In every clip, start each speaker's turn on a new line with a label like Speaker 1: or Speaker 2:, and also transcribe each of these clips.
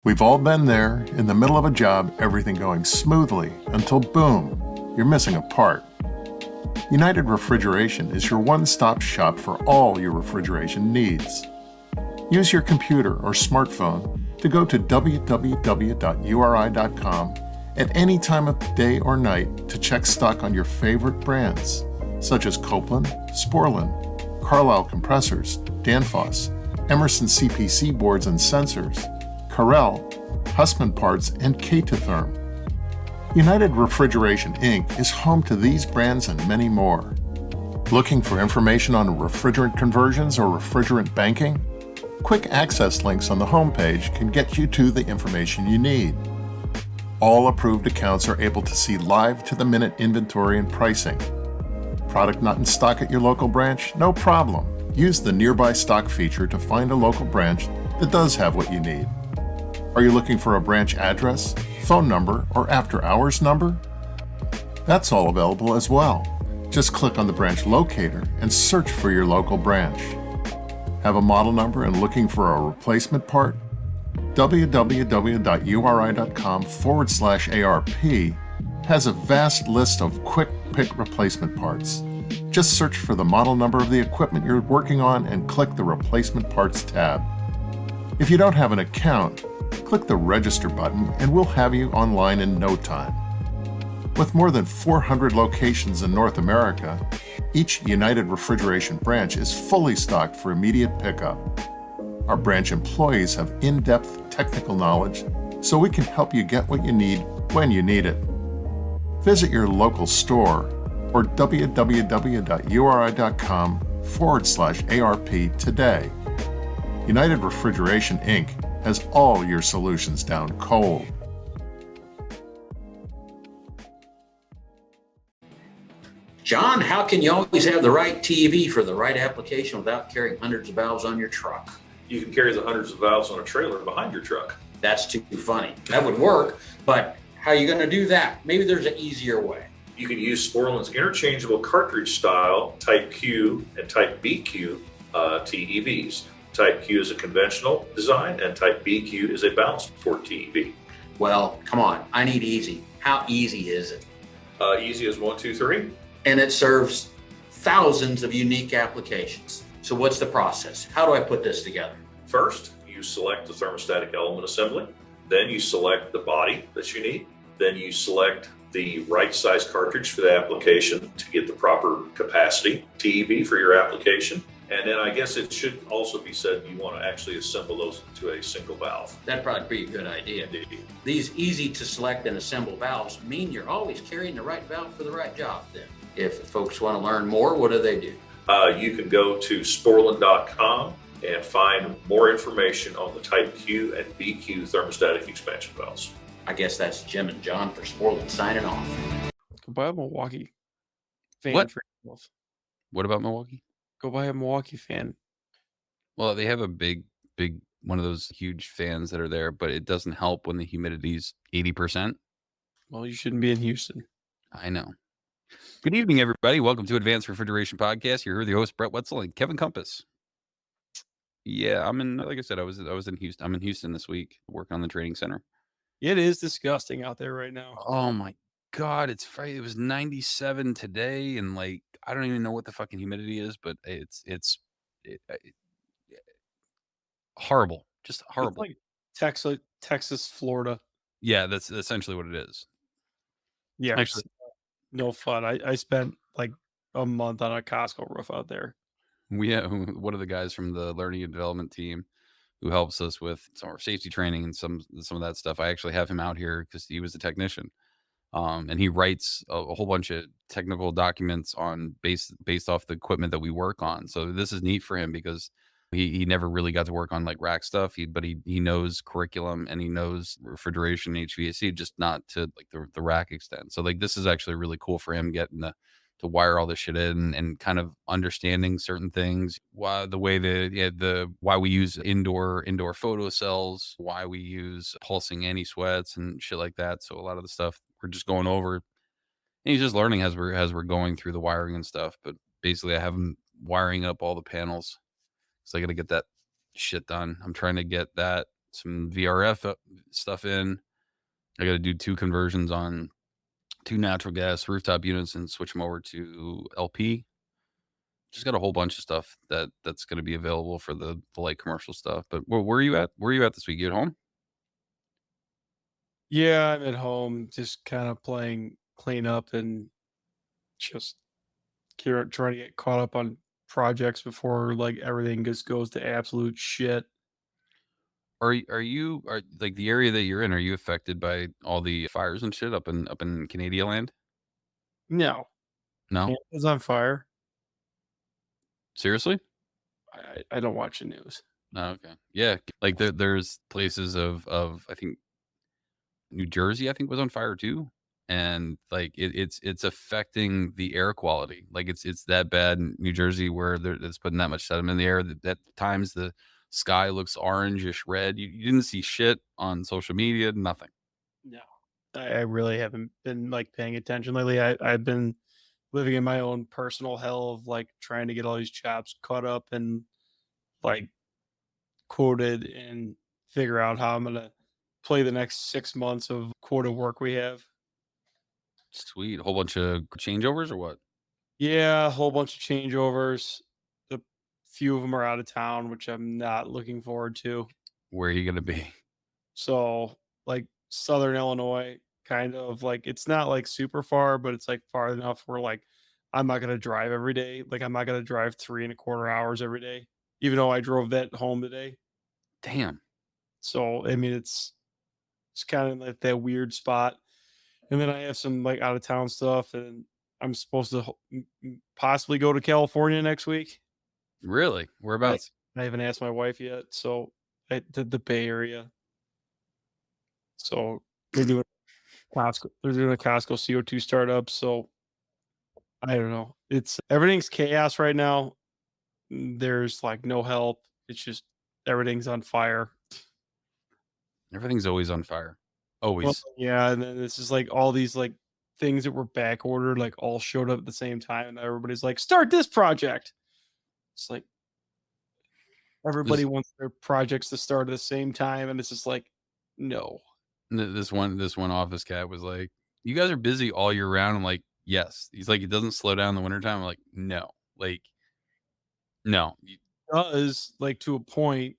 Speaker 1: We've all been there, in the middle of a job, everything going smoothly, until boom, you're missing a part. United Refrigeration is your one-stop shop for all your refrigeration needs. Use your computer or smartphone to go to www.uri.com at any time of the day or night to check stock on your favorite brands, such as Copeland, Sporlan, Carlisle compressors, Danfoss, Emerson CPC boards and sensors, Carrel, Hussmann parts, and K2Therm. United Refrigeration Inc. is home to these brands and many more. Looking for information on refrigerant conversions or refrigerant banking? Quick access links on the homepage can get you to the information you need. All approved accounts are able to see live-to-the-minute inventory and pricing. Product not in stock at your local branch? No problem. Use the Nearby Stock feature to find a local branch that does have what you need. Are you looking for a branch address, phone number, or after-hours number? That's all available as well. Just click on the branch locator and search for your local branch. Have a model number and looking for a replacement part? www.uri.com/ARP has a vast list of quick pick replacement parts. Just search for the model number of the equipment you're working on and click the Replacement Parts tab. If you don't have an account, click the Register button and we'll have you online in no time. With more than 400 locations in North America, each United Refrigeration branch is fully stocked for immediate pickup. Our branch employees have in-depth technical knowledge, so we can help you get what you need when you need it. Visit your local store or www.uri.com/ARP today. United Refrigeration Inc. has all your solutions down cold.
Speaker 2: John, how can you always have the right TV for the right application without carrying hundreds of valves on your truck?
Speaker 3: You can carry the hundreds of valves on a trailer behind your truck.
Speaker 2: That's too funny. That would work, but how are you going to do that? Maybe there's an easier way.
Speaker 3: You can use Sporlan's interchangeable cartridge style Type Q and Type BQ TEVs. Type Q is a conventional design and Type BQ is a balanced port TEV.
Speaker 2: Well, come on, I need easy. How easy is it?
Speaker 3: Easy as 1, 2, 3.
Speaker 2: And it serves thousands of unique applications. So what's the process? How do I put this together?
Speaker 3: First, you select the thermostatic element assembly. Then you select the body that you need. Then you select the right size cartridge for the application to get the proper capacity TEV for your application. And then I guess it should also be said you want to actually assemble those into a single valve.
Speaker 2: That'd probably be a good idea.
Speaker 3: Indeed.
Speaker 2: These easy to select and assemble valves mean you're always carrying the right valve for the right job then. If folks want to learn more, what do they do?
Speaker 3: You can go to sporlan.com and find more information on the Type Q and BQ thermostatic expansion valves.
Speaker 2: I guess that's Jim and John for Sporlan signing off.
Speaker 4: Go buy a Milwaukee fan.
Speaker 5: What?
Speaker 4: For yourself.
Speaker 5: What about Milwaukee?
Speaker 4: Go buy a Milwaukee fan.
Speaker 5: Well, they have a big one of those huge fans that are there, but it doesn't help when the humidity's 80%.
Speaker 4: Well, you shouldn't be in Houston.
Speaker 5: I know. Good evening, everybody. Welcome to Advanced Refrigeration Podcast. You're here with your host, Brett Wetzel and Kevin Compass. Yeah, like I said, I was in Houston. I'm in Houston this week, working on the training center.
Speaker 4: It is disgusting out there right now.
Speaker 5: Oh my God, it's Friday. It was 97 today, and like I don't even know what the fucking humidity is, but it's horrible, just horrible.
Speaker 4: It's like Texas, Florida.
Speaker 5: Yeah, that's essentially what it is.
Speaker 4: Yeah,
Speaker 5: Actually,
Speaker 4: no fun. I spent like a month on a Costco roof out there.
Speaker 5: we have one of the guys from the learning and development team who helps us with some of our safety training and some of that stuff. I actually have him out here because he was a technician. And he writes a whole bunch of technical documents on based off the equipment that we work on. So this is neat for him because he never really got to work on like rack stuff, but he knows curriculum and he knows refrigeration, HVAC, just not to like the rack extent. So like this is actually really cool for him getting to wire all this shit in and kind of understanding certain things. Why the way why we use indoor photo cells, why we use pulsing anti-sweats and shit like that. So a lot of the stuff we're just going over, and he's just learning as we're going through the wiring and stuff. But basically, I have him wiring up all the panels, so I got to get that shit done. I'm trying to get that some VRF stuff in. I got to do 2 conversions on 2 natural gas rooftop units and switch them over to LP. Just got a whole bunch of stuff that's going to be available for the light commercial stuff. But where are you at? Where are you at this week? You at home?
Speaker 4: Yeah, I'm at home, just kind of playing cleanup and just trying to get caught up on projects before like everything just goes to absolute shit.
Speaker 5: Are like the area that you're in? Are you affected by all the fires and shit up in Canadian land?
Speaker 4: No,
Speaker 5: No,
Speaker 4: Canada's on fire.
Speaker 5: seriously?
Speaker 4: I don't watch the news.
Speaker 5: No, okay, yeah. Like there's places of I think New Jersey, I think, was on fire too, and like it's affecting the air quality. Like it's that bad in New Jersey where it's putting that much sediment in the air that at times the sky looks orangish red. You didn't see shit on social media, nothing.
Speaker 4: No, I really haven't been like paying attention lately. I've been living in my own personal hell of like trying to get all these chops caught up and like quoted and figure out how I'm gonna play the next 6 months of quota work we have.
Speaker 5: Sweet, a whole bunch of changeovers or what?
Speaker 4: Yeah, a whole bunch of changeovers. A few of them are out of town, which I'm not looking forward to.
Speaker 5: Where are you gonna be?
Speaker 4: So, like Southern Illinois, kind of like it's not like super far, but it's like far enough where like I'm not gonna drive every day. Like I'm not gonna drive 3.25 hours every day, even though I drove that home today.
Speaker 5: Damn.
Speaker 4: So I mean, it's kind of like that weird spot. And then I have some like out of town stuff, and I'm supposed to possibly go to California next week.
Speaker 5: Really?
Speaker 4: I,
Speaker 5: Whereabouts?
Speaker 4: I haven't asked my wife yet, so the Bay Area. So they're doing Costco. They're doing a Costco CO2 startup. So I don't know. It's everything's chaos right now. There's like no help. It's just everything's on fire.
Speaker 5: Everything's always on fire.
Speaker 4: Well,
Speaker 5: Always.
Speaker 4: yeah, and then this is like all these like things that were back ordered, like all showed up at the same time, and everybody's like, "Start this project." It's like everybody
Speaker 5: This
Speaker 4: wants their projects to start at the same time, and it's just like, no.
Speaker 5: this one office cat was like, "You guys are busy all year round." I'm like, "Yes." He's like, "It doesn't slow down in the wintertime." I'm like, "No." Like, no.
Speaker 4: Does like to a point,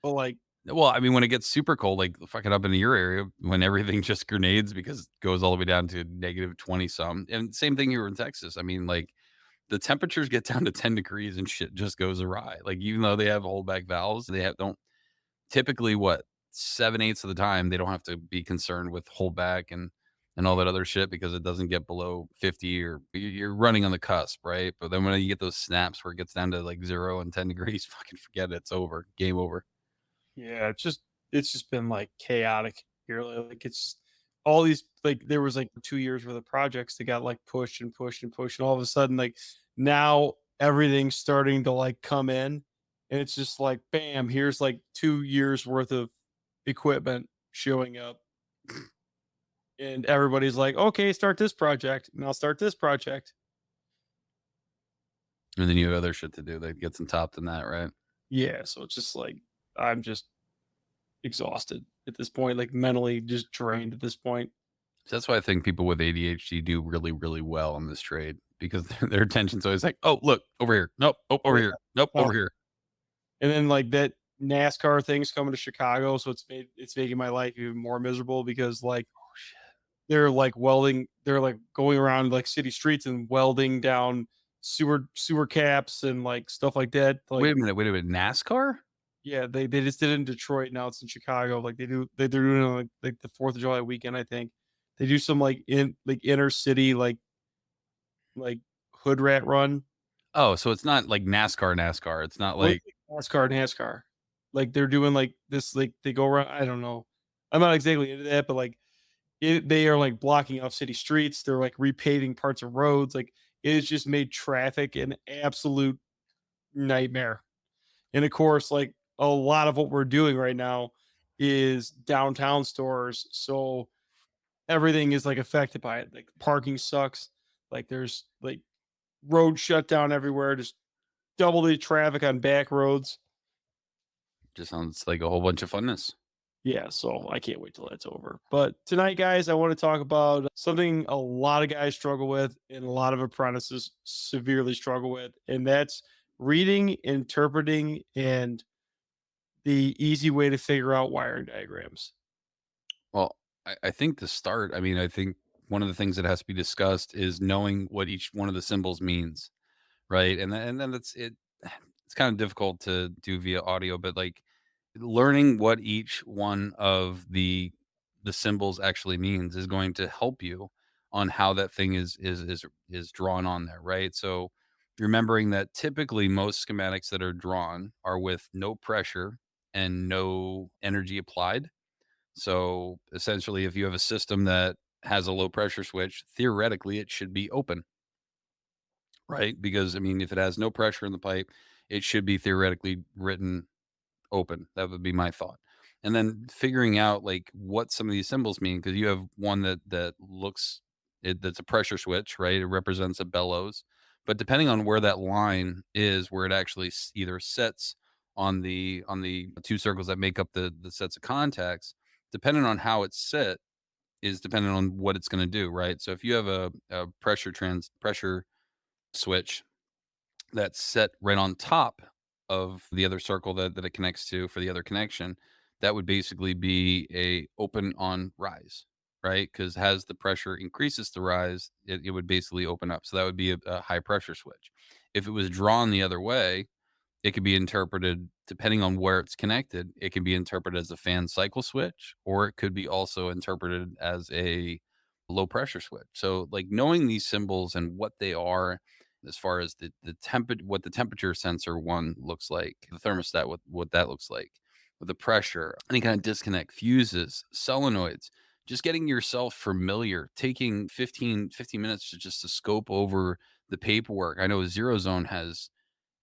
Speaker 4: but like
Speaker 5: Well, I mean, when it gets super cold, like fucking up in your area, when everything just grenades because it goes all the way down to negative 20 some. And same thing here in Texas. I mean, like the temperatures get down to 10 degrees and shit just goes awry. Like even though they have holdback valves, they don't typically what 7/8 of the time they don't have to be concerned with holdback and all that other shit because it doesn't get below 50 or you're running on the cusp, right? But then when you get those snaps where it gets down to like 0 and 10 degrees, fucking forget it. It's over. Game over.
Speaker 4: yeah, it's just been like chaotic here. Like it's all these like there was like 2 years worth of projects that got like pushed and pushed and pushed, and all of a sudden like now everything's starting to like come in, and it's just like bam, here's like 2 years worth of equipment showing up, and everybody's like, okay, start this project, and I'll start this project.
Speaker 5: And then you have other shit to do that gets on top than that, right?
Speaker 4: Yeah, so it's just like I'm just exhausted at this point, like mentally just drained at this point.
Speaker 5: So that's why I think people with ADHD do really, really well in this trade because their attention's always like, oh, look over here. Nope. Oh, over
Speaker 4: Yeah.
Speaker 5: here. Nope.
Speaker 4: Oh,
Speaker 5: Over here.
Speaker 4: and then like that NASCAR thing's coming to Chicago, so it's making my life even more miserable because like they're like welding, they're like going around like city streets and welding down sewer caps and like stuff like that. Like
Speaker 5: Wait a minute. Wait a minute. NASCAR?
Speaker 4: yeah, they just did it in Detroit. Now it's in Chicago. Like they're doing it on like the 4th of July weekend. I think they do some like in like inner city like hood rat run.
Speaker 5: Oh, so it's not like NASCAR. It's not
Speaker 4: Well,
Speaker 5: like,
Speaker 4: it's like NASCAR. Like they're doing like this. Like they go around. I don't know. I'm not exactly into that, but like they are like blocking off city streets. They're like repaving parts of roads. Like it has just made traffic an absolute nightmare. And of course, like a lot of what we're doing right now is downtown stores. So everything is like affected by it. Like parking sucks. Like there's like road shut down everywhere, just double the traffic on back roads.
Speaker 5: Just sounds like a whole bunch of funness.
Speaker 4: Yeah, so I can't wait till that's over. But tonight, guys, I want to talk about something a lot of guys struggle with and a lot of apprentices severely struggle with, and that's reading, interpreting, and the easy way to figure out wiring diagrams.
Speaker 5: Well, I think to start, I mean, I think one of the things that has to be discussed is knowing what each one of the symbols means, right? And then it's kind of difficult to do via audio, but like learning what each one of the symbols actually means is going to help you on how that thing is drawn on there, right? So remembering that typically most schematics that are drawn are with no pressure and no energy applied. So essentially, if you have a system that has a low pressure switch, theoretically it should be open, right? Because I mean, if it has no pressure in the pipe, it should be theoretically written open. That would be my thought. And then figuring out like what some of these symbols mean, because you have one that looks that's a pressure switch, right? It represents a bellows. But depending on where that line is, where it actually either sets on the two circles that make up the sets of contacts, depending on how it's set, is dependent on what it's going to do, right? So if you have a pressure switch that's set right on top of the other circle that it connects to for the other connection, that would basically be a open on rise, right? Because as the pressure increases to rise, it would basically open up. So that would be a high pressure switch. If it was drawn the other way, it could be interpreted depending on where it's connected. It can be interpreted as a fan cycle switch, or it could be also interpreted as a low pressure switch. So, like knowing these symbols and what they are, as far as the what the temperature sensor one looks like, the thermostat, what that looks like, with the pressure, any kind of disconnect, fuses, solenoids. Just getting yourself familiar, taking 15 minutes to scope over the paperwork. I know Zero Zone has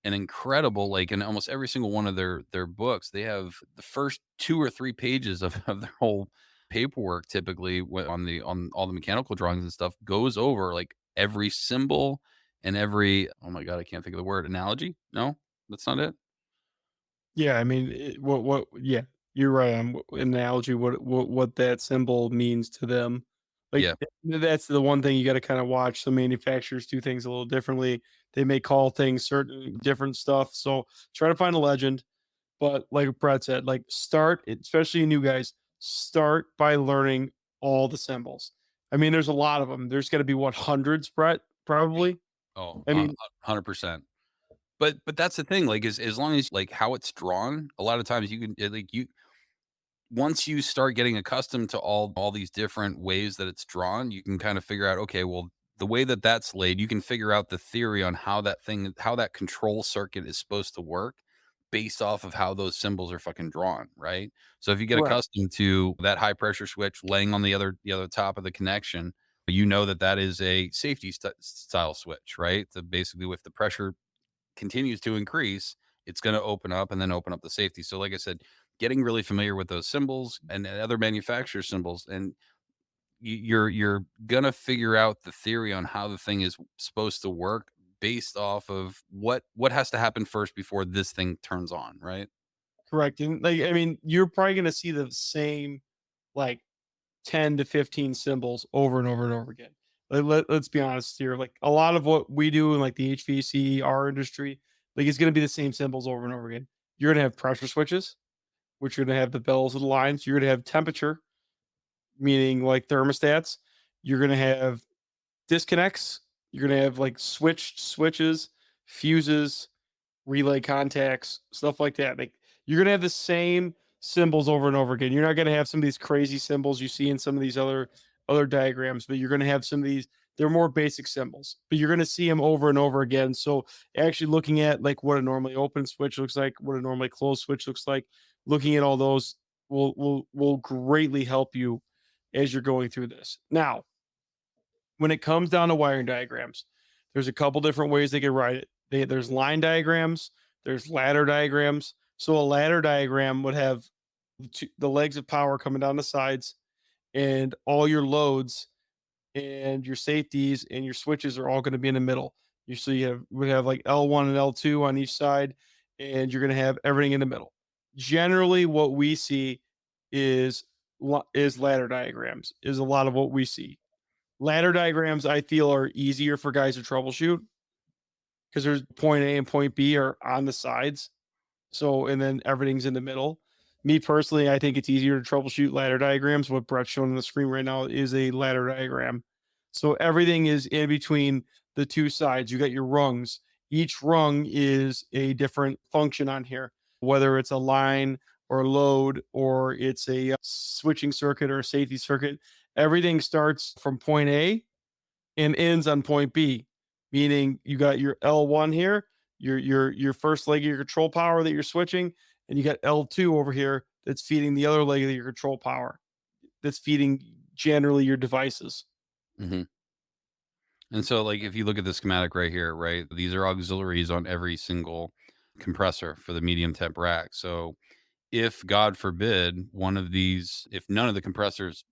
Speaker 5: an incredible like in almost every single one of their books, they have the first 2 or 3 pages of their whole paperwork typically on all the mechanical drawings and stuff goes over like every symbol and every oh my god, I can't think of the word. Analogy? No? That's not it?
Speaker 4: Yeah, I mean, yeah, you're right on analogy, what that symbol means to them. Like,
Speaker 5: Yeah.
Speaker 4: that's the one thing you gotta kinda watch. Some manufacturers do things a little differently. They may call things certain different stuff, so try to find a legend, but like Brett said, like, start, especially new guys, start by learning all the symbols. I mean, there's a lot of them. There's gotta be, what, hundreds, Brett? Probably?
Speaker 5: Oh,
Speaker 4: I mean
Speaker 5: 100%. But that's the thing, like, as long as like how it's drawn, a lot of times you can like you once you start getting accustomed to all these different ways that it's drawn, you can kind of figure out, okay, well, the way that that's laid, you can figure out the theory on how that control circuit is supposed to work based off of how those symbols are fucking drawn, right? So if you get
Speaker 4: right.
Speaker 5: accustomed to that high pressure switch laying on the other top of the connection, you know that that is a safety style switch, right? So basically, if the pressure continues to increase, it's going to open up and then open up the safety. So, like I said, getting really familiar with those symbols and other manufacturer symbols, and you're gonna figure out the theory on how the thing is supposed to work based off of what has to happen first before this thing turns on, right?
Speaker 4: Correct, and, like, I mean, you're probably gonna see the same, like, 10 to 15 symbols over and over and over again. Let's be honest here, like, a lot of what we do in, like, the HVAC, our industry, like, it's gonna be the same symbols over and over again. You're gonna have pressure switches, which are gonna have the bells of the lines. You're gonna have temperature, meaning, like, thermostats. You're gonna have disconnects. You're gonna have, like, switches, fuses, relay contacts, stuff like that. Like you're gonna have the same symbols over and over again. You're not gonna have some of these crazy symbols you see in some of these other diagrams, but you're gonna have some of these. They're more basic symbols, but you're gonna see them over and over again. So actually looking at like what a normally open switch looks like, what a normally closed switch looks like, looking at all those will greatly help you as you're going through this. Now, when it comes down to wiring diagrams, there's a couple different ways they can write it. There's line diagrams, there's ladder diagrams. So a ladder diagram would have the legs of power coming down the sides, and all your loads and your safeties and your switches are all going to be in the middle. You would have like L1 and L2 on each side, and you're going to have everything in the middle. generally what we see is ladder diagrams is a lot of what we see. Ladder diagrams I feel are easier for guys to troubleshoot because there's point A and point B are on the sides. So, and then everything's in the middle. Me personally, I think it's easier to troubleshoot ladder diagrams. What Brett's showing on the screen right now is a ladder diagram. So everything is in between the two sides. You got your rungs. Each rung is a different function on here, whether it's a line or load or it's a switching circuit or a safety circuit. Everything starts from point A and ends on point B, meaning you got your L1 here, your first leg of your control power that you're switching, and you got L2 over here that's feeding the other leg of your control power that's feeding generally your devices.
Speaker 5: Mm-hmm. And so, like, if you look at the schematic right here, right, these are auxiliaries on every single compressor for the medium temp rack. So if, God forbid, one of these, if none of the compressors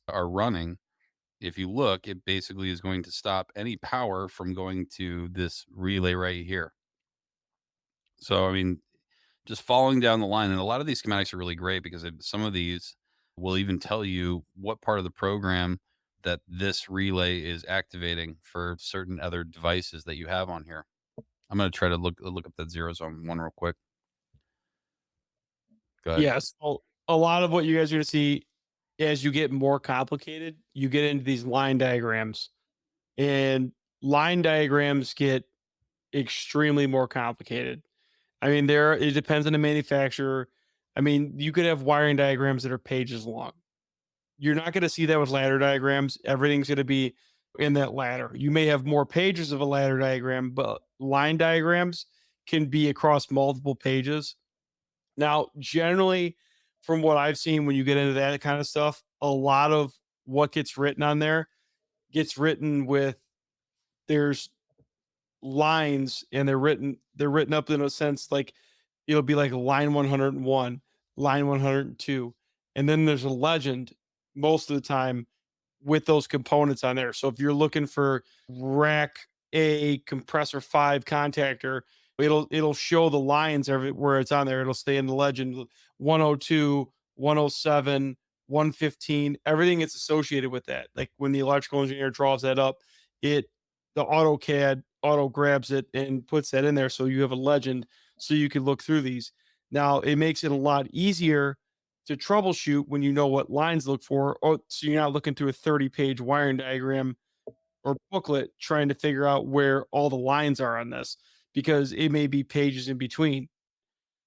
Speaker 5: are running, if you look, it basically is going to stop any power from going to this relay right here. So, I mean, just following down the line, and a lot of these schematics are really great because some of these will even tell you what part of the program that this relay is activating for certain other devices that you have on here. I'm going to try to look up that 0 zone one real quick. Go ahead.
Speaker 4: Yes. A lot of what you guys are going to see as you get more complicated, you get into these line diagrams, and line diagrams get extremely more complicated. I mean, it depends on the manufacturer. I mean, you could have wiring diagrams that are pages long. You're not going to see that with ladder diagrams. Everything's going to be in that ladder. You may have more pages of a ladder diagram, but line diagrams can be across multiple pages. Now, generally, from what I've seen, when you get into that kind of stuff, a lot of what gets written on there gets written with, there's lines, and they're written up in a sense like it'll be like line 101, line 102, and then there's a legend most of the time with those components on there. So if you're looking for rack A compressor 5 contactor, it'll show the lines where it's on there. It'll stay in the legend 102, 107, 115, everything that's associated with that. Like when the electrical engineer draws that up, the AutoCAD auto grabs it and puts that in there, so you have a legend so you can look through these. Now it makes it a lot easier to troubleshoot when you know what lines to look for, so you're not looking through a 30-page wiring diagram or booklet trying to figure out where all the lines are on this, because it may be pages in between.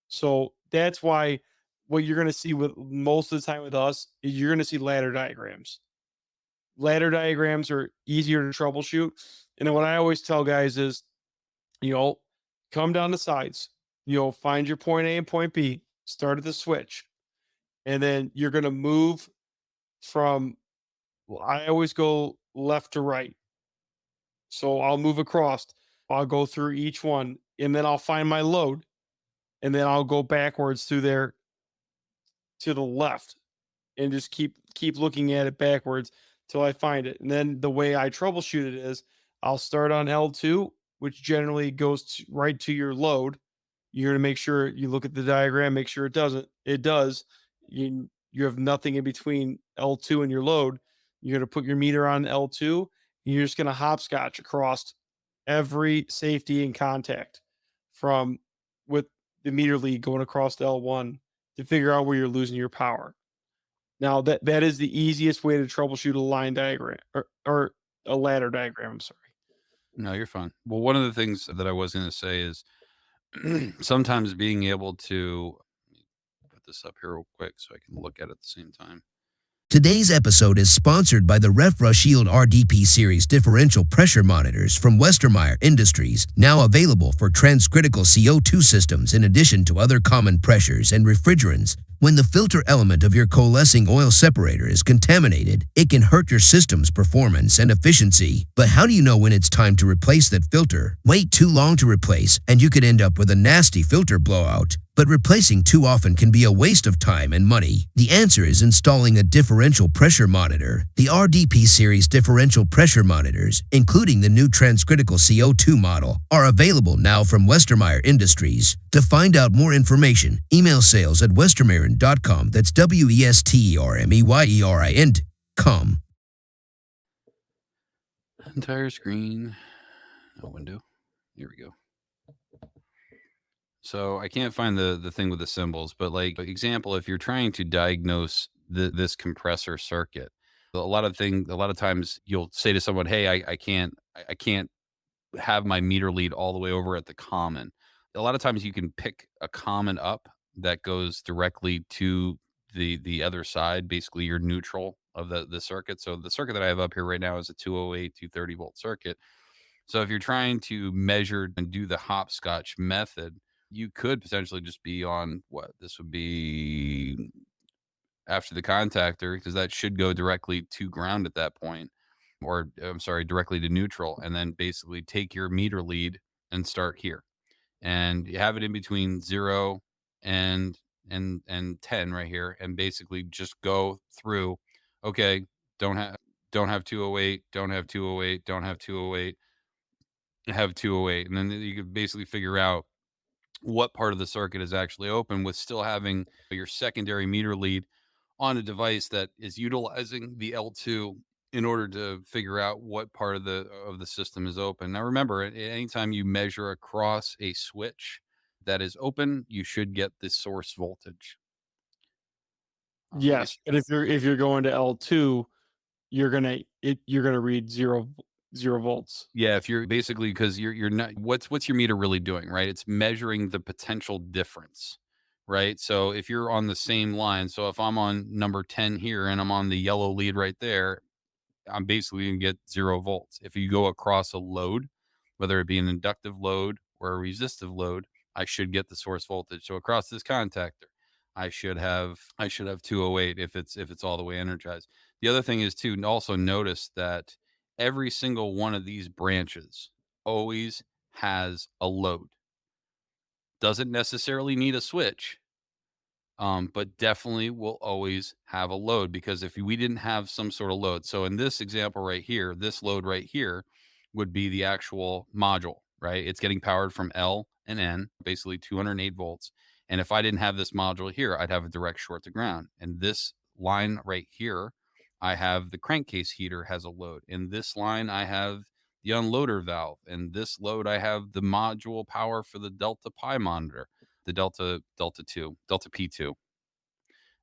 Speaker 4: So that's why what you're going to see with most of the time with us is you're going to see ladder diagrams. Ladder diagrams are easier to troubleshoot. And then what I always tell guys is, come down the sides, find your point A and point B, start at the switch. And then you're going to move from, I always go left to right. So I'll move across, I'll go through each one, and then I'll find my load. And then I'll go backwards through there to the left and just keep looking at it backwards till I find it. And then the way I troubleshoot it is I'll start on L2, which generally goes right to your load. You're going to make sure you look at the diagram, make sure it does. You have nothing in between L2 and your load. You're going to put your meter on L2, and you're just going to hopscotch across every safety and contact with the meter lead going across to L1 to figure out where you're losing your power. Now that is the easiest way to troubleshoot a line diagram or a ladder diagram. I'm sorry.
Speaker 5: No, you're fine. Well, one of the things that I was going to say is sometimes being able to put this up here real quick so I can look at it at the same time.
Speaker 6: Today's episode is sponsored by the RefRuShield RDP Series differential pressure monitors from Westermeyer Industries, now available for transcritical CO2 systems in addition to other common pressures and refrigerants. When the filter element of your coalescing oil separator is contaminated, it can hurt your system's performance and efficiency. But how do you know when it's time to replace that filter? Wait too long to replace, and you could end up with a nasty filter blowout. but replacing too often can be a waste of time and money. The answer is installing a differential pressure monitor. The RDP series differential pressure monitors, including the new transcritical CO2 model, are available now from Westermeyer Industries. To find out more information, email sales@westermeyerin.com. That's WESTERMEYERIN.com.
Speaker 5: Entire screen. No window. Here we go. So I can't find the thing with the symbols, but like example, if you're trying to diagnose this compressor circuit, a lot of times you'll say to someone, "Hey, I can't have my meter lead all the way over at the common." A lot of times you can pick a common up that goes directly to the other side, basically your neutral of the circuit. So the circuit that I have up here right now is a 208 230 volt circuit. So if you're trying to measure and do the hopscotch method, you could potentially just be on what this would be after the contactor, because that should go directly to ground at that point, or I'm sorry, directly to neutral, and then basically take your meter lead and start here, and you have it in between 0 and 10 right here, and basically just go through. Okay, don't have 208, don't have 208, don't have 208, have 208, and then you could basically figure out what part of the circuit is actually open with still having your secondary meter lead on a device that is utilizing the L2 in order to figure out what part of the system is open. Now remember, anytime you measure across a switch that is open, you should get the source voltage.
Speaker 4: Yes, and if you're going to L2, you're gonna read zero volts.
Speaker 5: Yeah, if you're basically, because you're not, what's your meter really doing, right? It's measuring the potential difference, right? So if you're on the same line, so if I'm on number 10 here and I'm on the yellow lead right there, I'm basically gonna get 0 volts. If you go across a load, whether it be an inductive load or a resistive load, I should get the source voltage. So across this contactor, I should have 208 if it's all the way energized. The other thing is to also notice that every single one of these branches always has a load. Doesn't necessarily need a switch, but definitely will always have a load, because if we didn't have some sort of load, so in this example right here, this load right here would be the actual module, right? It's getting powered from L and N, basically 208 volts. And if I didn't have this module here, I'd have a direct short to ground. And this line right here, I have the crankcase heater has a load. In this line, I have the unloader valve. And this load, I have the module power for the Delta Pi monitor, the Delta P2.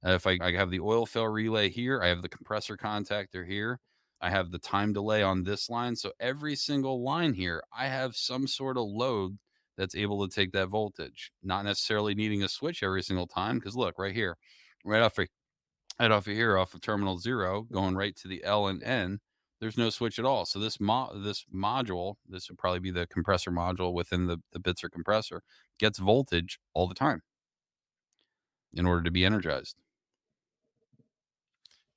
Speaker 5: If I have the oil fill relay here, I have the compressor contactor here, I have the time delay on this line. So every single line here, I have some sort of load that's able to take that voltage, not necessarily needing a switch every single time. Because look right here, right off of here, off of terminal 0, going right to the L and N, there's no switch at all. So this module, this would probably be the compressor module within the Bitzer compressor, gets voltage all the time in order to be energized.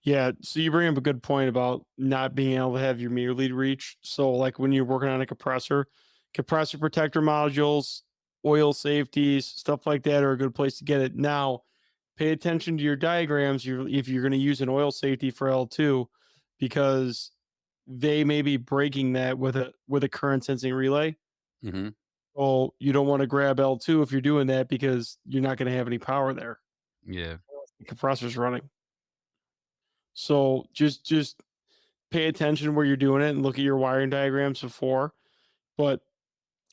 Speaker 4: Yeah, so you bring up a good point about not being able to have your meter lead reach. So like when you're working on a compressor protector modules, oil safeties, stuff like that are a good place to get it. Now, pay attention to your diagrams if you're going to use an oil safety for L2, because they may be breaking that with a current sensing relay.
Speaker 5: Mm-hmm.
Speaker 4: Oh, you don't want to grab L2 if you're doing that, because you're not going to have any power there.
Speaker 5: Yeah.
Speaker 4: The compressor's running. So just pay attention where you're doing it and look at your wiring diagrams before, but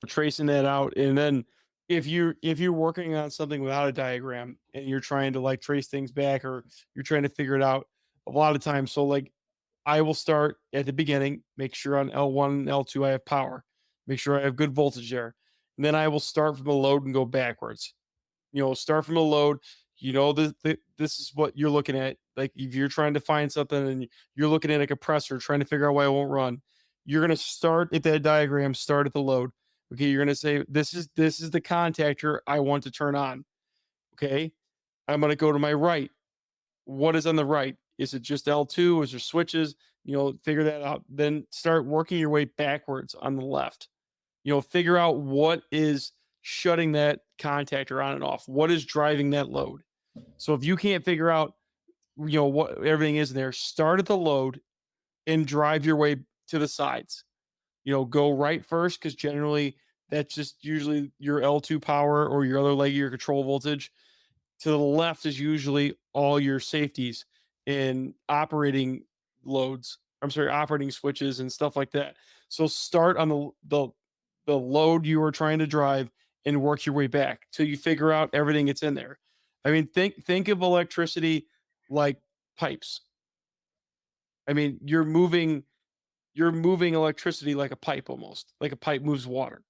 Speaker 4: tracing that out. And then if you're working on something without a diagram and you're trying to like trace things back, or you're trying to figure it out, a lot of times, so like I will start at the beginning, make sure on L1 and L2 I have power, make sure I have good voltage there. And then I will start from the load and go backwards. Start from a load. This is what you're looking at. Like if you're trying to find something and you're looking at a compressor, trying to figure out why it won't run, you're going to start at that diagram, start at the load. Okay. You're going to say, this is the contactor I want to turn on. Okay. I'm going to go to my right. What is on the right? Is it just L2? Is there switches? Figure that out. Then start working your way backwards on the left. Figure out what is shutting that contactor on and off. What is driving that load? So if you can't figure out, what everything is in there, start at the load and drive your way to the sides. Go right first, because generally that's just usually your L2 power or your other leg of your control voltage. To the left is usually all your safeties and operating loads. I'm sorry, operating switches and stuff like that. So start on the load you are trying to drive and work your way back till you figure out everything that's in there. I mean, think of electricity like pipes. I mean, you're moving electricity like a pipe, almost like a pipe moves water.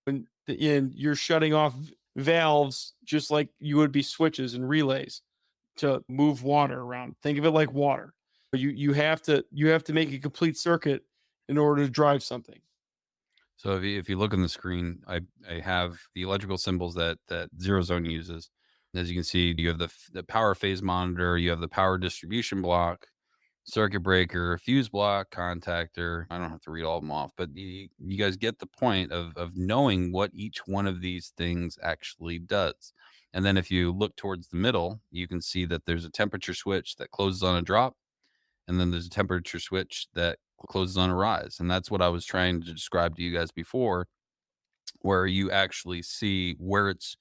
Speaker 4: And you're shutting off valves just like you would be switches and relays to move water around. Think of it like water. You have to make a complete circuit in order to drive something.
Speaker 5: So if you look on the screen, I have the electrical symbols that Zero Zone uses. As you can see, you have the power phase monitor, you have the power distribution block, circuit breaker, fuse block, contactor. I don't have to read all of them off, but you guys get the point of knowing what each one of these things actually does. And then if you look towards the middle, you can see that there's a temperature switch that closes on a drop, and then there's a temperature switch that closes on a rise. And that's what I was trying to describe to you guys before, where you actually see where it's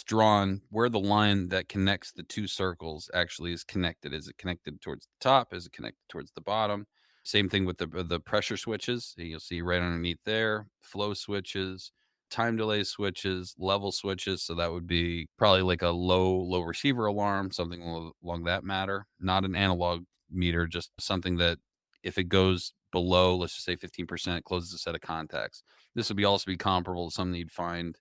Speaker 5: drawn, where the line that connects the two circles actually is connected. Is it connected towards the top? Is it connected towards the bottom? Same thing with the pressure switches. You'll see right underneath there, flow switches, time delay switches, level switches. So that would be probably like a low receiver alarm, something along that matter. Not an analog meter, just something that if it goes below, let's just say 15%, closes a set of contacts. This would also be comparable to something you'd find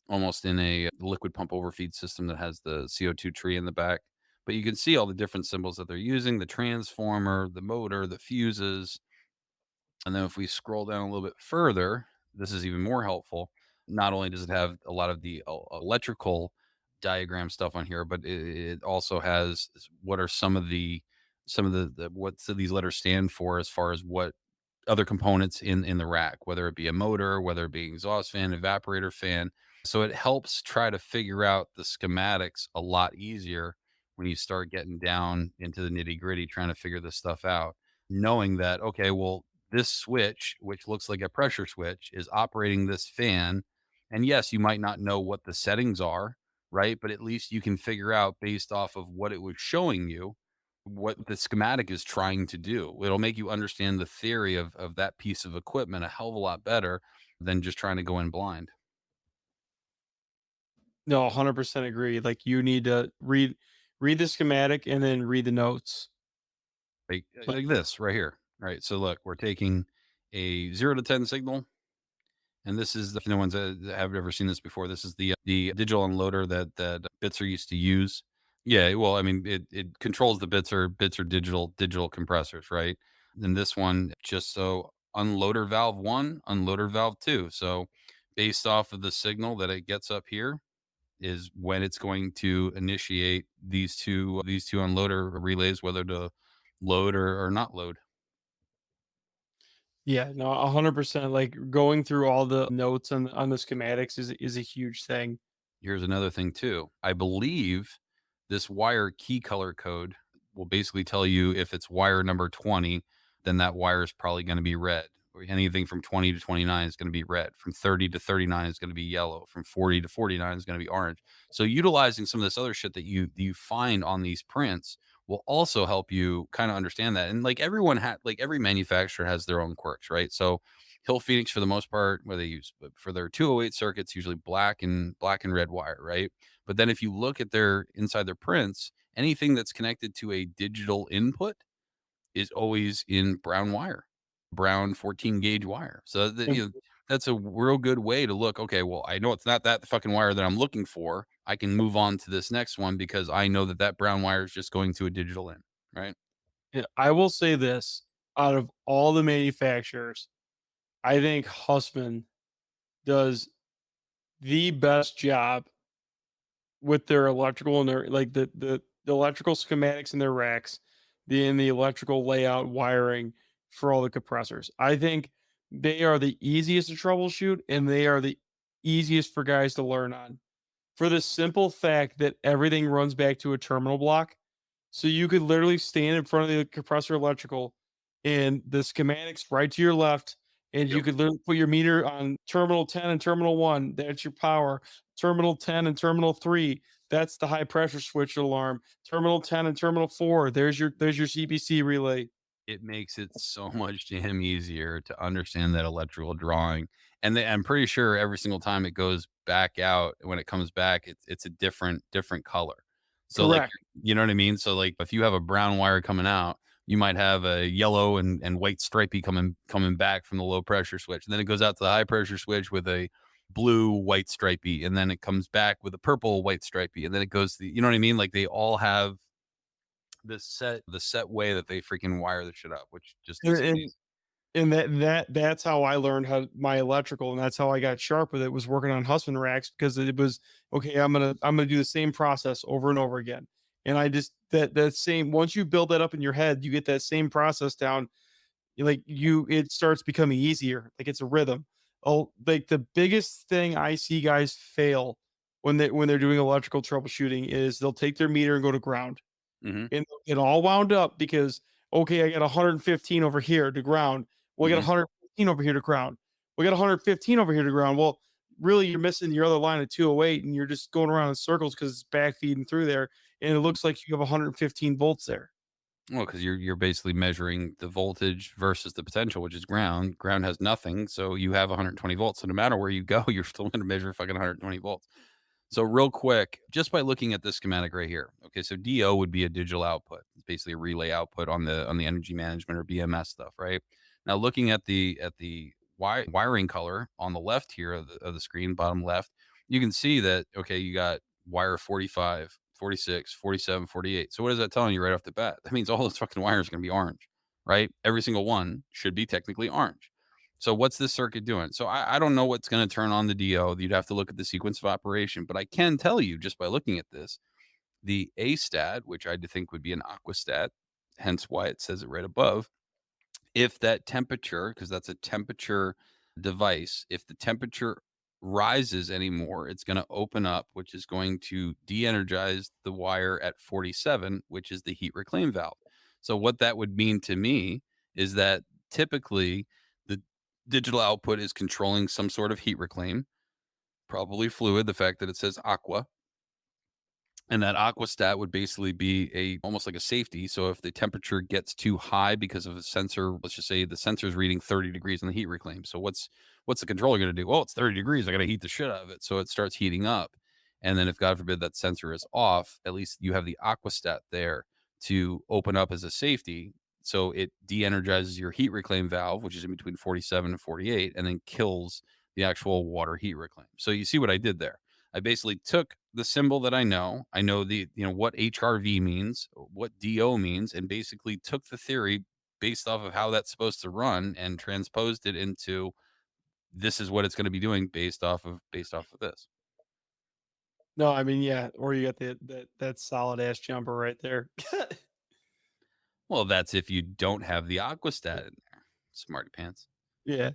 Speaker 5: almost in a liquid pump overfeed system that has the CO2 tree in the back. But you can see all the different symbols that they're using, the transformer, the motor, the fuses. And then if we scroll down a little bit further, this is even more helpful. Not only does it have a lot of the electrical diagram stuff on here, but it also has what are some of the what these letters stand for as far as what other components in the rack, whether it be a motor, whether it be an exhaust fan, evaporator fan. So it helps try to figure out the schematics a lot easier when you start getting down into the nitty gritty, trying to figure this stuff out, knowing that, okay, well, this switch, which looks like a pressure switch, is operating this fan. And yes, you might not know what the settings are, right? But at least you can figure out based off of what it was showing you what the schematic is trying to do. It'll make you understand the theory of that piece of equipment a hell of a lot better than just trying to go in blind.
Speaker 4: No, 100% agree. Like, you need to read the schematic and then read the notes.
Speaker 5: Like this right here. Right. So look, we're taking a 0 to 10 signal. And this is the ones that have ever seen this before. This is the digital unloader that Bitzer used to use. Yeah, well, I mean, it controls the Bitzer digital compressors, right? And this one just so unloader valve 1, unloader valve 2. So based off of the signal that it gets up here is when it's going to initiate these two unloader relays, whether to load or not load.
Speaker 4: Yeah, no, 100%. Like, going through all the notes on the schematics is a huge thing.
Speaker 5: Here's another thing too. I believe this wire key color code will basically tell you if it's wire number 20, then that wire is probably going to be red. Or anything from 20 to 29 is going to be red. From 30 to 39 is going to be yellow. From 40 to 49 is going to be orange. So utilizing some of this other shit that you find on these prints will also help you kind of understand that. And like every manufacturer has their own quirks, right? So Hill Phoenix, for the most part, where they use for their 208 circuits, usually black and red wire, right? But then if you look at their inside their prints, anything that's connected to a digital input is always in brown wire, brown 14 gauge wire. So that's a real good way to look. Okay, well, I know it's not that fucking wire that I'm looking for. I can move on to this next one because I know that brown wire is just going to a digital in, right?
Speaker 4: Yeah, I will say this: out of all the manufacturers, I think Hussman does the best job with their electrical and their, like, the electrical schematics in their racks, the electrical layout wiring for all the compressors. I think they are the easiest to troubleshoot, and they are the easiest for guys to learn on, for the simple fact that everything runs back to a terminal block. So you could literally stand in front of the compressor electrical and the schematics right to your left, and you
Speaker 3: Yep.
Speaker 4: could literally put your meter on terminal 10 and terminal 1. That's your power. Terminal 10 and terminal 3. That's the high pressure switch alarm. Terminal 10 and terminal 4. There's your CPC relay.
Speaker 5: It makes it so much damn easier to understand that electrical drawing. And I'm pretty sure every single time it goes back out, when it comes back, it's a different color. So like,
Speaker 4: Correct.
Speaker 5: you know what I mean? So like if you have a brown wire coming out, you might have a yellow and white stripey coming back from the low pressure switch. And then it goes out to the high pressure switch with a blue white stripey, and then it comes back with a purple white stripey, and then it goes to, you know what I mean? Like they all have the set way that they freaking wire the shit up, which just
Speaker 4: And,
Speaker 5: is
Speaker 4: and
Speaker 5: amazing.
Speaker 4: and that's how I learned how my electrical, and that's how I got sharp with it, was working on Husband racks, because it was okay. I'm gonna do the same process over and over again, and I just that same, once you build that up in your head, you get that same process down. It starts becoming easier. Like it's a rhythm. Oh, like the biggest thing I see guys fail when they're doing electrical troubleshooting is they'll take their meter and go to ground,
Speaker 5: Hmm.
Speaker 4: and they'll get all wound up because, okay, I got 115 over here to ground. Well, I got
Speaker 5: Hmm.
Speaker 4: 115 over here to ground. We got 115 over here to ground. Well, really, you're missing your other line of 208, and you're just going around in circles because it's back feeding through there, and it looks like you have 115 volts there.
Speaker 5: Well, because you're basically measuring the voltage versus the potential, which is ground. Ground has nothing, so you have 120 volts. So no matter where you go, you're still going to measure fucking 120 volts. So real quick, just by looking at this schematic right here. Okay, so DO would be a digital output. It's basically a relay output on the energy management or BMS stuff, right? Now looking at the wiring color on the left here of the screen, bottom left, you can see that, okay, you got wire 45, 46, 47, 48. So what is that telling you right off the bat? That means all those fucking wires are going to be orange, right? Every single one should be technically orange. So what's this circuit doing? So I don't know what's going to turn on the DO. You'd have to look at the sequence of operation, but I can tell you just by looking at this, the A stat, which I think would be an aquastat, hence why it says it right above. If that temperature, because that's a temperature device, if the temperature rises anymore, it's going to open up, which is going to de-energize the wire at 47, which is the heat reclaim valve. So what that would mean to me is that typically the digital output is controlling some sort of heat reclaim, probably fluid, the fact that it says aqua, and that aquastat would basically be almost like a safety. So if the temperature gets too high because of a sensor, let's just say the sensor is reading 30 degrees on the heat reclaim. So what's the controller going to do? Well, it's 30 degrees. I got to heat the shit out of it. So it starts heating up. And then if God forbid that sensor is off, at least you have the aquastat there to open up as a safety. So it de-energizes your heat reclaim valve, which is in between 47 and 48, and then kills the actual water heat reclaim. So you see what I did there? I basically took the symbol that I know what HRV means, what DO means, and basically took the theory based off of how that's supposed to run and transposed it into this is what it's going to be doing based off of this.
Speaker 4: No, I mean, yeah, or you got that solid ass jumper right there.
Speaker 5: Well, that's if you don't have the aquastat in there. Smarty pants.
Speaker 4: Yeah.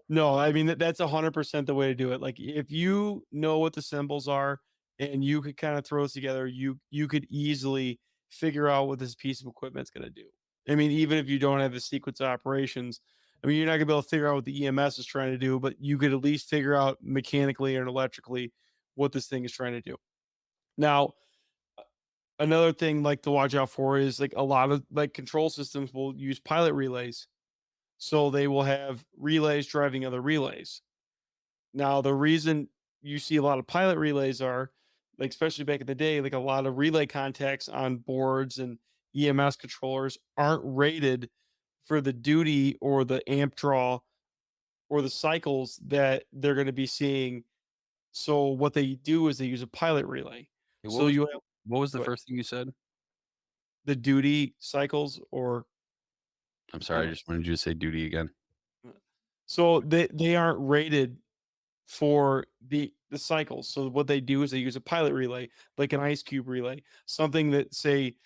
Speaker 4: No, I mean that's 100% the way to do it. Like if you know what the symbols are and you could kind of throw this together, you could easily figure out what this piece of equipment's going to do. I mean, even if you don't have the sequence of operations, I mean, you're not going to be able to figure out what the EMS is trying to do, but you could at least figure out mechanically and electrically what this thing is trying to do. Now, another thing like to watch out for is like a lot of like control systems will use pilot relays. So they will have relays driving other relays. Now, the reason you see a lot of pilot relays are like, especially back in the day, like a lot of relay contacts on boards and EMS controllers aren't rated for the duty or the amp draw or the cycles that they're going to be seeing. So what they do is they use a pilot relay.
Speaker 5: Hey,
Speaker 4: So you have
Speaker 5: what was the
Speaker 4: what,
Speaker 5: first thing you said?
Speaker 4: the duty cycles, or
Speaker 5: I'm sorry, I just wanted you to say duty again.
Speaker 4: so they aren't rated for the cycles. So what they do is they use a pilot relay, like an ice cube relay, something that say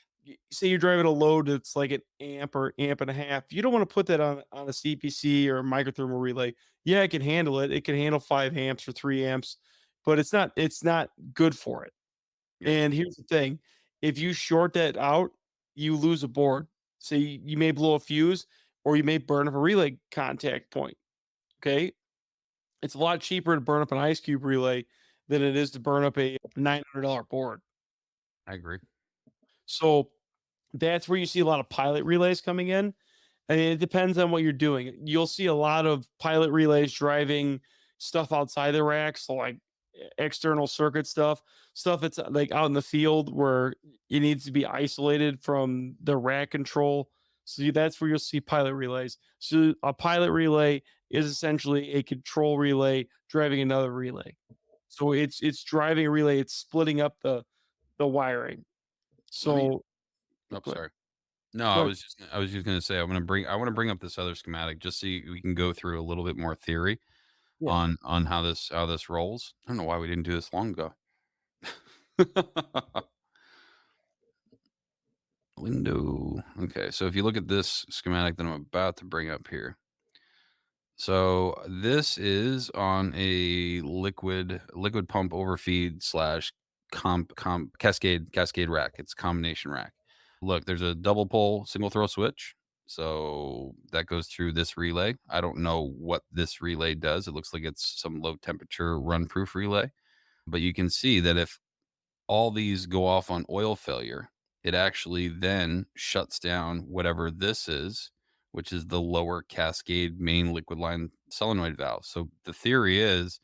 Speaker 4: say you're driving a load that's like an amp or amp and a half, you don't want to put that on a CPC or a microthermal relay. Yeah, it can handle it. It can handle 5 amps or 3 amps, but it's not good for it.
Speaker 5: Yeah.
Speaker 4: And here's the thing: if you short that out, you lose a board. So you may blow a fuse, or you may burn up a relay contact point. Okay, it's a lot cheaper to burn up an ice cube relay than it is to burn up a $900 board.
Speaker 5: I agree.
Speaker 4: So that's where you see a lot of pilot relays coming in. And it depends on what you're doing. You'll see a lot of pilot relays driving stuff outside the rack. So, like external circuit stuff that's like out in the field where it needs to be isolated from the rack control. So, that's where you'll see pilot relays. So, a pilot relay is essentially a control relay driving another relay. So, it's driving a relay, it's splitting up the wiring.
Speaker 5: Let me.
Speaker 4: So,
Speaker 5: Oh,
Speaker 4: go ahead.
Speaker 5: sorry. No,
Speaker 4: Go
Speaker 5: I
Speaker 4: ahead.
Speaker 5: was just gonna say I want to bring up this other schematic just so we can go through a little bit more theory
Speaker 4: Yeah.
Speaker 5: on how this rolls. I don't know why we didn't do this long ago. Window. Okay, so if you look at this schematic that I'm about to bring up here. So this is on a liquid pump overfeed slash cascade rack. It's a combination rack. Look, there's a double pole single throw switch. So that goes through this relay. I don't know what this relay does. It looks like it's some low temperature run proof relay. But you can see that if all these go off on oil failure, it actually then shuts down whatever this is, which is the lower cascade main liquid line solenoid valve. So the theory is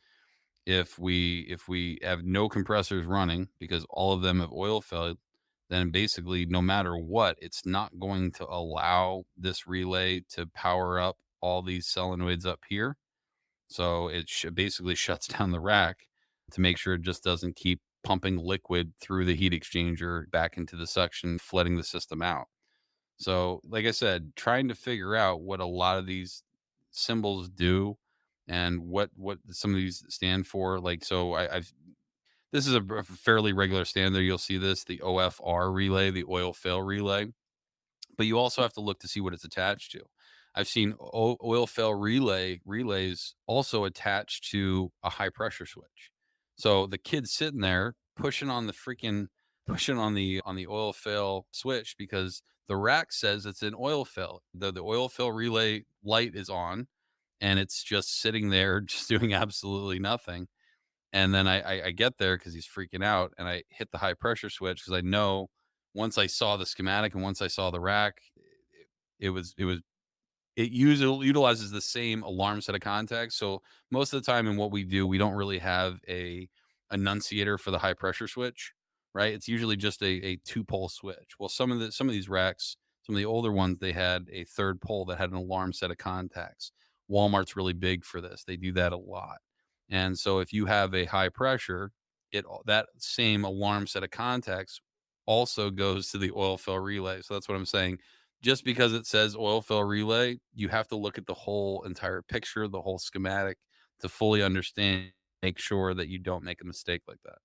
Speaker 5: if we have no compressors running because all of them have oil failed, then basically no matter what, it's not going to allow this relay to power up all these solenoids up here. So it basically shuts down the rack to make sure it just doesn't keep pumping liquid through the heat exchanger back into the suction, flooding the system out. So, like I said, trying to figure out what a lot of these symbols do and what some of these stand for. Like, so I've this is a fairly regular standard. You'll see this, the OFR relay, the oil fail relay, but you also have to look to see what it's attached to. I've seen oil fail relays also attached to a high pressure switch. So the kid's sitting there pushing on the oil fail switch because the rack says it's an oil fail. The oil fail relay light is on and it's just sitting there just doing absolutely nothing. And then I get there because he's freaking out, and I hit the high pressure switch because I know once I saw the schematic and once I saw the rack, it utilizes the same alarm set of contacts. So most of the time in what we do, we don't really have a annunciator for the high pressure switch, right? It's usually just a two pole switch. Well, some of these racks, some of the older ones, they had a third pole that had an alarm set of contacts. Walmart's really big for this. They do that a lot. And so if you have a high pressure, that same alarm set of contacts also goes to the oil fill relay. So that's what I'm saying. Just because it says oil fill relay, you have to look at the whole entire picture, the whole schematic to fully understand, make sure that you don't make a mistake like that.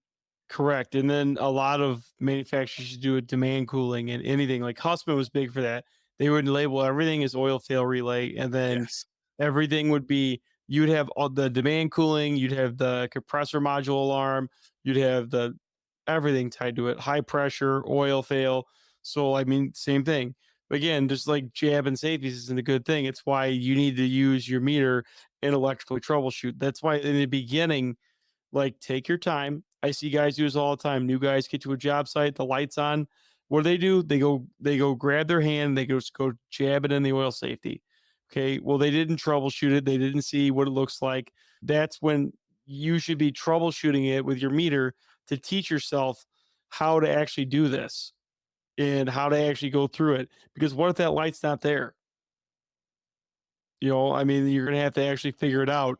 Speaker 4: Correct. And then a lot of manufacturers do a demand cooling and anything like Husman was big for that. They would label everything as oil fail relay, and then
Speaker 3: Yes.
Speaker 4: everything would be you'd have all the demand cooling, you'd have the compressor module alarm, you'd have the everything tied to it, high pressure, oil fail. So I mean, same thing. Again, just like jab and safeties isn't a good thing. It's why you need to use your meter and electrically troubleshoot. That's why in the beginning, like, take your time. I see guys do this all the time. New guys get to a job site, the lights on. What do? They go grab their hand, they just go jab it in the oil safety. Okay. Well, they didn't troubleshoot it. They didn't see what it looks like. That's when you should be troubleshooting it with your meter to teach yourself how to actually do this and how to actually go through it. Because what if that light's not there? I mean, you're gonna have to actually figure it out.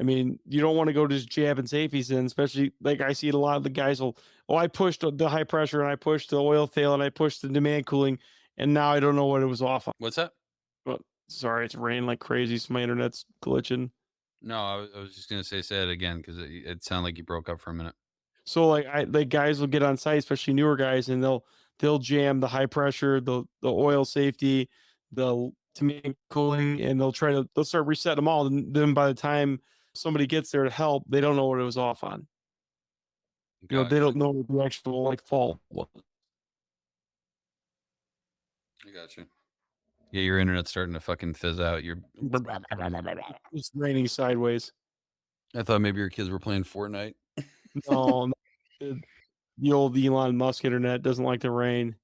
Speaker 4: I mean, you don't want to go just jabbing safeties in, especially like I see it a lot of the guys will, oh, I pushed the high pressure and I pushed the oil fail and I pushed the demand cooling, and now I don't know what it was off on.
Speaker 5: What's that?
Speaker 4: But sorry, it's raining like crazy, so my internet's glitching.
Speaker 5: No, I was just gonna say it again because it sounded like you broke up for a minute.
Speaker 4: So like guys will get on site, especially newer guys, and they'll jam the high pressure, the oil safety, the to make cooling, and they'll start resetting them all. And then by the time somebody gets there to help, they don't know what it was off on. They
Speaker 5: Gotcha.
Speaker 4: don't know what the actual like fault was.
Speaker 5: I gotcha. Yeah, your internet's starting to fucking fizz out.
Speaker 4: It's raining sideways.
Speaker 5: I thought maybe your kids were playing Fortnite.
Speaker 4: No, the old Elon Musk internet doesn't like the rain.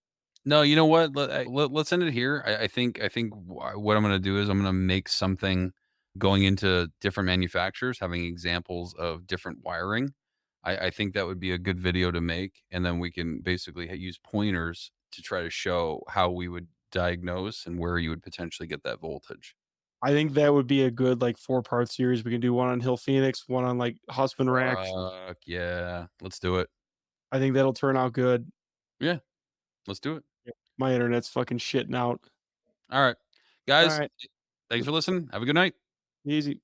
Speaker 5: No, you know what? Let's end it here. I think what I'm going to do is I'm going to make something going into different manufacturers, having examples of different wiring. I think that would be a good video to make, and then we can basically use pointers to try to show how we would diagnose and where you would potentially get that voltage.
Speaker 4: I think that would be a good like 4-part series. We can do one on Hill Phoenix, one on like Husband Rack.
Speaker 5: Fuck yeah, let's do it.
Speaker 4: I think that'll turn out good.
Speaker 5: Yeah, let's do it.
Speaker 4: My internet's fucking shitting out.
Speaker 5: All right, guys.
Speaker 4: All right.
Speaker 5: Thanks for listening. Have a good night.
Speaker 4: Easy.